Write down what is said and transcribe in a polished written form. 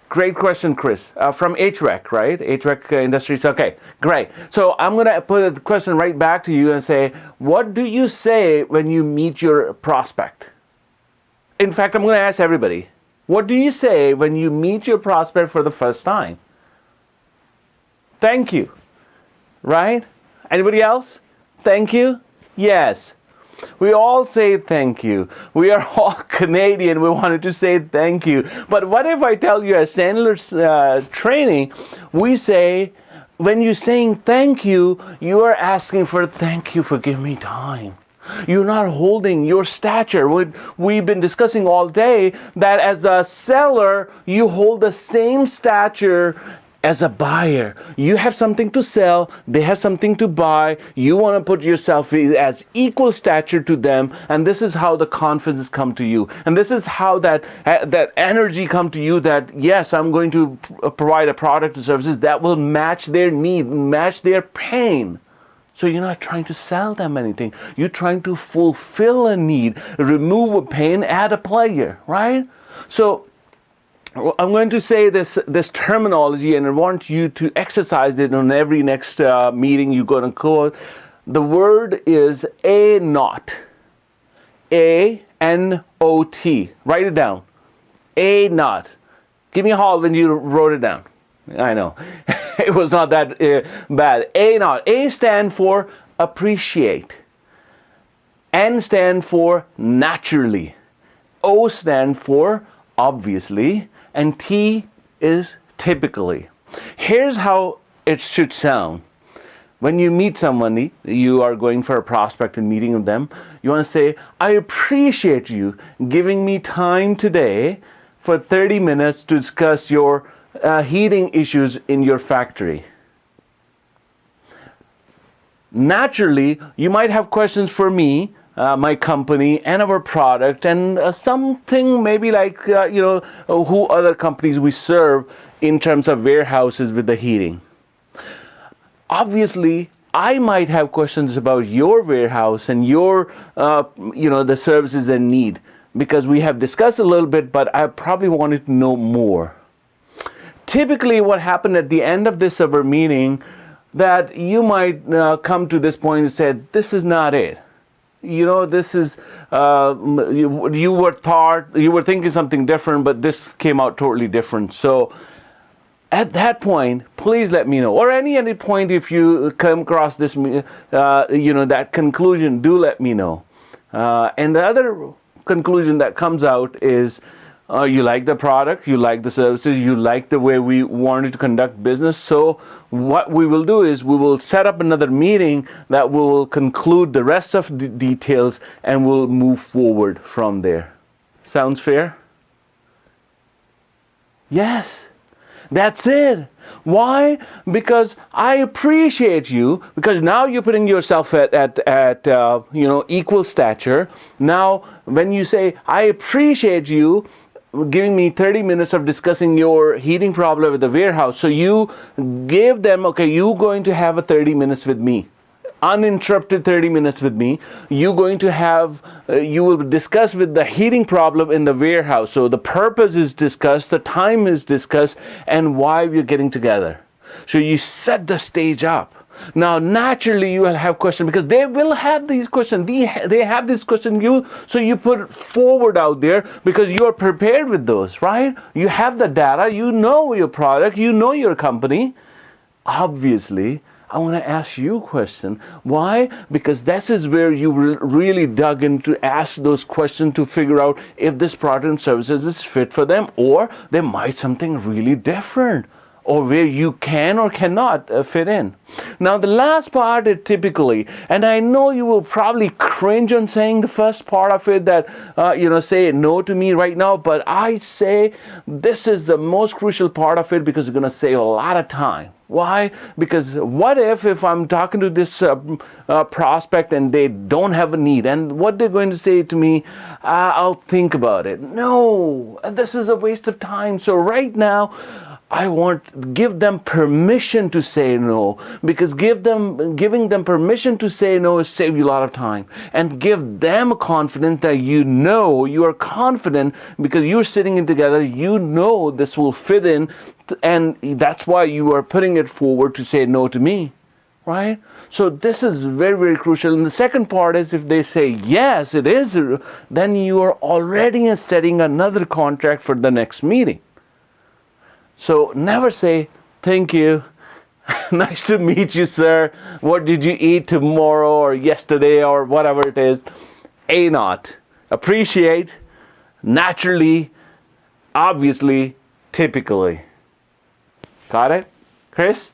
Great question, Chris. From HVAC, right? HVAC Industries. Okay, great. So I'm going to put the question right back to you and say, what do you say when you meet your prospect? In fact, I'm going to ask everybody, what do you say when you meet your prospect for the first time? Thank you, right? Anybody else? Thank you? Yes. We all say thank you. We are all Canadian. We wanted to say thank you. But what if I tell you at Sandler's training, we say, when you're saying thank you, you are asking for thank you for giving me time. You're not holding your stature. We've been discussing all day that as a seller, you hold the same stature as a buyer. You have something to sell, they have something to buy. You want to put yourself as equal stature to them, and this is how the confidence come to you. And this is how that energy come to you that, yes, I'm going to provide a product or services that will match their need, match their pain. So you're not trying to sell them anything. You're trying to fulfill a need, remove a pain, add a pleasure, right? So I'm going to say this terminology, and I want you to exercise it on every next meeting you're going to go. The word is A-not. A-N-O-T. Write it down. A-not. Give me a holler when you wrote it down. I know. It was not that bad. A-not. A stand for appreciate. N stand for naturally. O stand for obviously. And T is typically. Here's how it should sound. When you meet somebody, you are going for a prospect and meeting with them, you want to say, I appreciate you giving me time today for 30 minutes to discuss your heating issues in your factory. Naturally, you might have questions for me, my company and our product, and something maybe like who other companies we serve in terms of warehouses with the heating. Obviously, I might have questions about your warehouse and your the services and need, because we have discussed a little bit, but I probably wanted to know more. Typically, what happened at the end of this our meeting, that you might come to this point and say, this is not it. This is you were thinking something different, but this came out totally different. So at that point, please let me know, or any point if you come across this that conclusion, do let me know. And the other conclusion that comes out is you like the product, you like the services, you like the way we wanted to conduct business. So what we will do is we will set up another meeting that will conclude the rest of the details, and we'll move forward from there. Sounds fair? Yes. That's it. Why? Because I appreciate you, because now you're putting yourself at equal stature. Now, when you say, I appreciate you giving me 30 minutes of discussing your heating problem at the warehouse. So you gave them, okay, you're going to have a 30 minutes with me. Uninterrupted 30 minutes with me. You're going to have, you will discuss with the heating problem in the warehouse. So the purpose is discussed, the time is discussed, and why we're getting together. So you set the stage up. Now, naturally, you will have questions, because they will have these questions. They have this question so you put forward out there because you are prepared with those, right? You have the data, you know your product, you know your company. Obviously, I want to ask you a question. Why? Because this is where you really dug in to ask those questions to figure out if this product and services is fit for them, or they might something really different, or where you can or cannot fit in. Now, the last part is typically, and I know you will probably cringe on saying the first part of it, that, say no to me right now, but I say this is the most crucial part of it, because you're going to save a lot of time. Why? Because what if I'm talking to this prospect and they don't have a need, and what they're going to say to me, I'll think about it. No, this is a waste of time. So right now, give them permission to say no, because giving them permission to say no is save you a lot of time, and give them confidence that you are confident because you're sitting in together, this will fit in, and that's why you are putting it forward to say no to me, right? So this is very, very crucial. And the second part is, if they say yes, it is, then you are already setting another contract for the next meeting. So never say, thank you, nice to meet you, sir. What did you eat tomorrow or yesterday or whatever it is? Not. Appreciate, naturally, obviously, typically. Got it, Chris?